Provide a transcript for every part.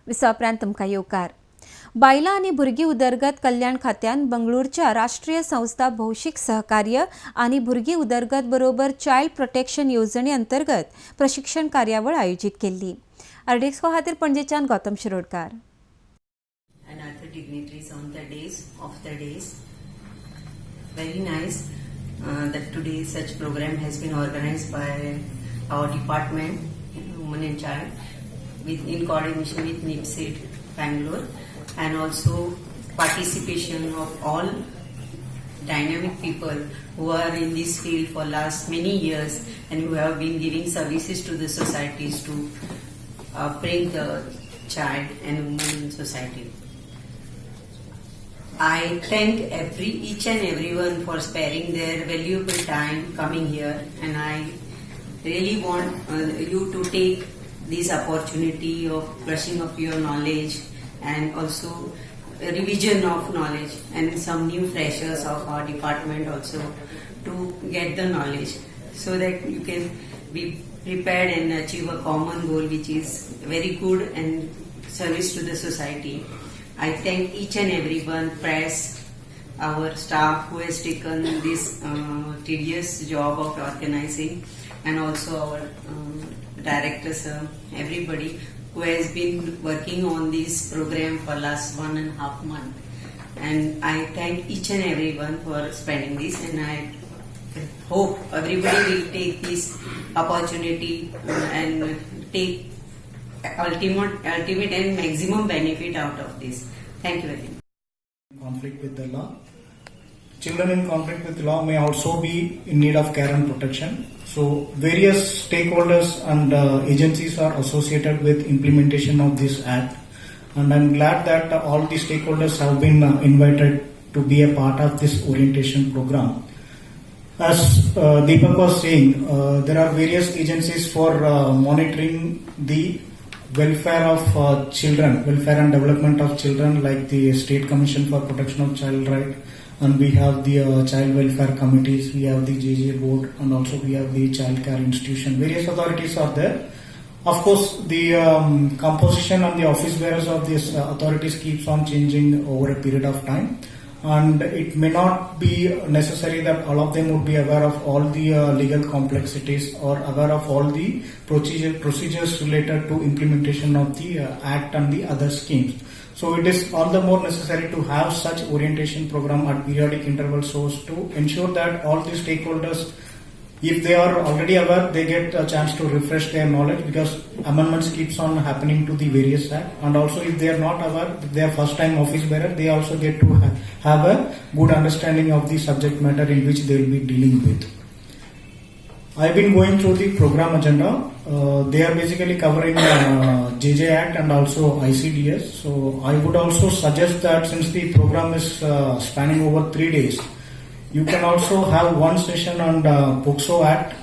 विसापरांत तुमकां येवकार. बायलां आनी भुरगीं उदरगत कल्याण खात्यान बंगळूरच्या राष्ट्रीय संस्था भौशीक सहकार्य आनी भुरगीं उदरगत बरोबर चायल्ड प्रोटेक्शन येवजणे अंतर्गत प्रशिक्षण कार्यावळ आयोजीत केल्ली. आरडीएक्सको खातीर पणजेच्यान Gautam Shirodkar. And other dignitaries on the days of the days. Very nice that today such program has been organized by our department, Women and Child, in coordination with NIPSID Bangalore, and also participation of all dynamic people who are in this field for last many years and who have been giving services to the societies to bring the child and woman in society. I thank each and everyone for sparing their valuable time coming here, and I really want you to take this opportunity of brushing up your knowledge and also revision of knowledge and some new freshers of our department also to get the knowledge so that you can be prepared and achieve a common goal which is very good and service to the society. I thank each and everyone, press, our staff who has taken this tedious job of organizing, and also our directors, everybody who has been working on this program for last 1.5 months. And I thank each and everyone for spending this, and I hope everybody will take this opportunity and take ultimate and maximum benefit out of this. Thank you very much. Conflict with the law. Children in conflict with law may also be in need of care and protection. So various stakeholders and agencies are associated with implementation of this act, and I'm glad that all the stakeholders have been invited to be a part of this orientation program. As Deepak was saying, there are various agencies for monitoring the welfare of children, welfare and development of children, like the State Commission for Protection of Child Right, and we have the child welfare committees, we have the JJ board, and also we have the child care institution. Various authorities are there. Of course, the composition and the office bearers of these authorities keeps on changing over a period of time, and it may not be necessary that all of them would be aware of all the legal complexities or aware of all the procedures related to implementation of the act and the other schemes. So it is all the more necessary to have such orientation program at periodic intervals so as to ensure that all the stakeholders, if they are already aware, they get a chance to refresh their knowledge, because amendments keeps on happening to the various act. And also if they are not aware, if they are first time office bearer, they also get to have a good understanding of the subject matter in which they will be dealing with. I've been going through the program agenda. They are basically covering JJ Act and also ICDS. So I would also suggest that since the program is spanning over 3 days, you can also have one session on POCSO Act,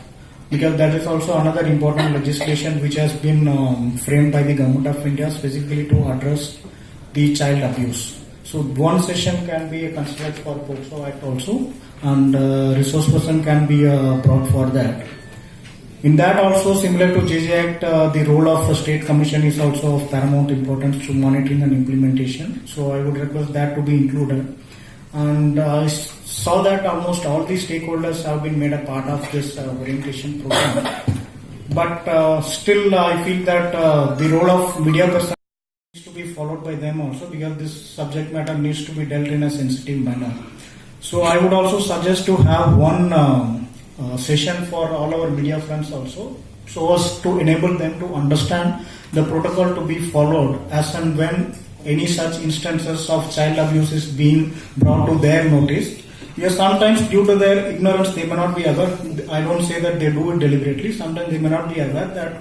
because that is also another important legislation which has been framed by the Government of India specifically to address the child abuse. So one session can be considered for POCSO Act also, and resource person can be brought for that. In that also, similar to JJ Act, the role of a state commission is also of paramount importance to monitoring and implementation. So I would request that to be included. And I saw that almost all the stakeholders have been made a part of this orientation program. But still I feel that the role of media person needs to be followed by them also, because this subject matter needs to be dealt in a sensitive manner. So I would also suggest to have one session for all our media friends also, so as to enable them to understand the protocol to be followed as and when any such instances of child abuse is being brought to their notice. Yes, sometimes due to their ignorance they may not be aware. I don't say that they do it deliberately. Sometimes they may not be aware that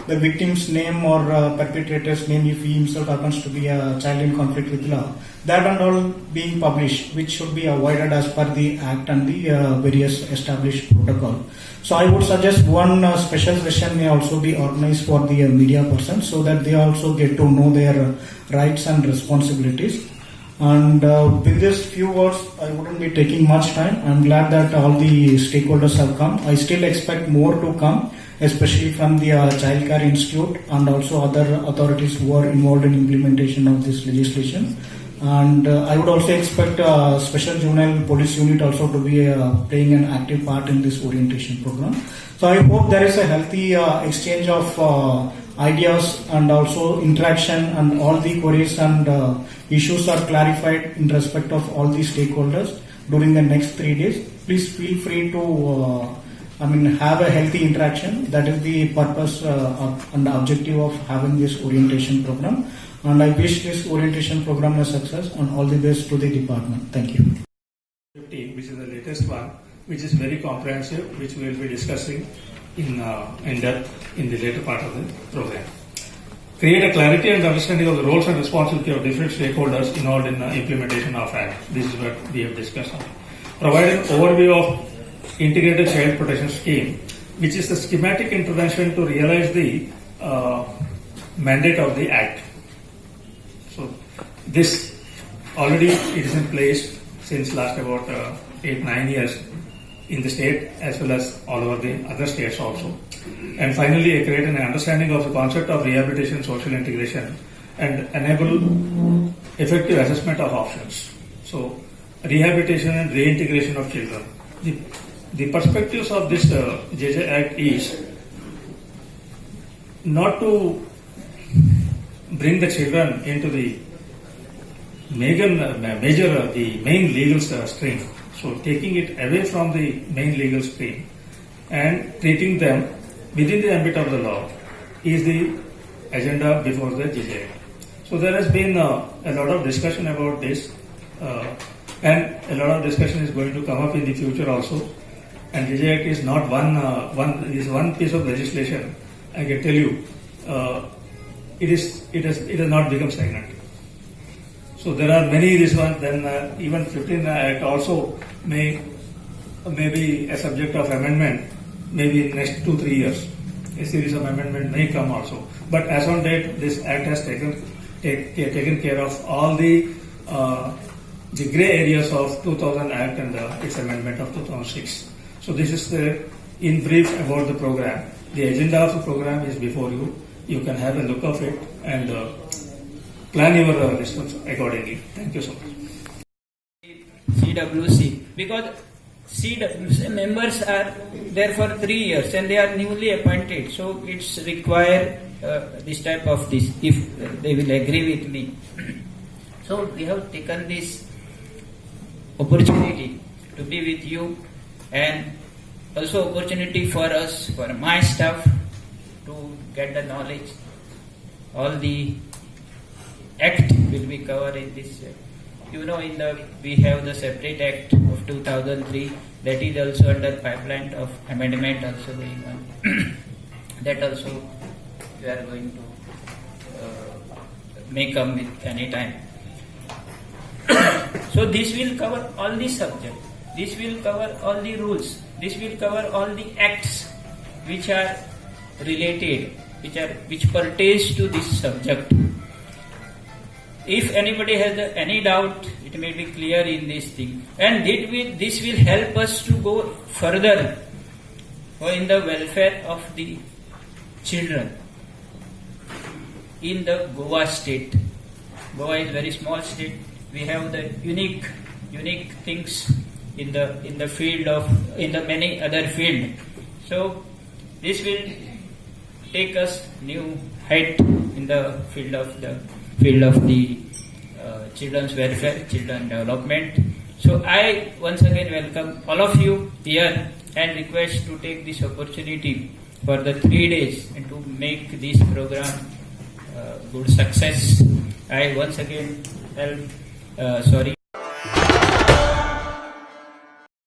the victim's name or perpetrator's name, if he himself happens to be a child in conflict with law, that and all being published, which should be avoided as per the act and the various established protocol. So I would suggest one special session may also be organized for the media persons, so that they also get to know their rights and responsibilities. And with this few words, I wouldn't be taking much time. I'm glad that all the stakeholders have come. I still expect more to come, especially from the Child Care Institute and also other authorities who are involved in implementation of this legislation. And I would also expect Special Juvenile Police Unit also to be playing an active part in this orientation program. So I hope there is a healthy exchange of ideas and also interaction, and all the queries and issues are clarified in respect of all the stakeholders during the next 3 days. Please feel free to have a healthy interaction. That is the purpose and the objective of having this orientation program. And I wish this orientation program a success, and all the best to the department. Thank you. 15, which is the latest one, which is very comprehensive, which we will be discussing in depth in the later part of the program. Create a clarity and understanding of the roles and responsibility of different stakeholders involved in the implementation of Act. This is what we have discussed. Provide an overview of Integrated Child Protection Scheme, which is the schematic intervention to realize the mandate of the Act. So this already it is in place since last about 8-9 years in the state as well as all over the other states also. And finally, create an understanding of the concept of rehabilitation, social integration, and enable effective assessment of options. So rehabilitation and reintegration of children. The perspectives of this JJ Act is not to bring the children into the the main legal stream. So taking it away from the main legal stream and treating them within the ambit of the law is the agenda before the JJ. So there has been a lot of discussion about this, and a lot of discussion is going to come up in the future also. And JJ Act is not one piece of legislation. I can tell you, it has not become stagnant. So there are many this one. Then even 15 Act also may be a subject of amendment. Maybe in next 2-3 years, a series of amendment may come also. But as on date, this Act has taken care of all the grey areas of 2000 Act and its amendment of 2006. So this is in brief about the program. The agenda of the program is before you. You can have a look of it and plan your response accordingly. Thank you so much. CWC, because CWC members are there for 3 years and they are newly appointed, so it's require this type of this, if they will agree with me. So we have taken this opportunity to be with you, and also opportunity for us, for my staff, to get the knowledge. All the act will be covered in this. We have the separate act of 2003 that is also under pipeline of amendment also going on. That also we are going to may come with any time. So this will cover all the subject. This will cover all the rules. This will cover all the acts which are related, which pertains to this subject. If anybody has any doubt, it may be clear in this thing. And this will help us to go further in the welfare of the children in the Goa state. Goa is a very small state. We have the unique things in the field in the many other field. So this will take us new height in the field of the children's welfare, children development. So I once again welcome all of you here and request to take this opportunity for the 3 days and to make this program good success. I once again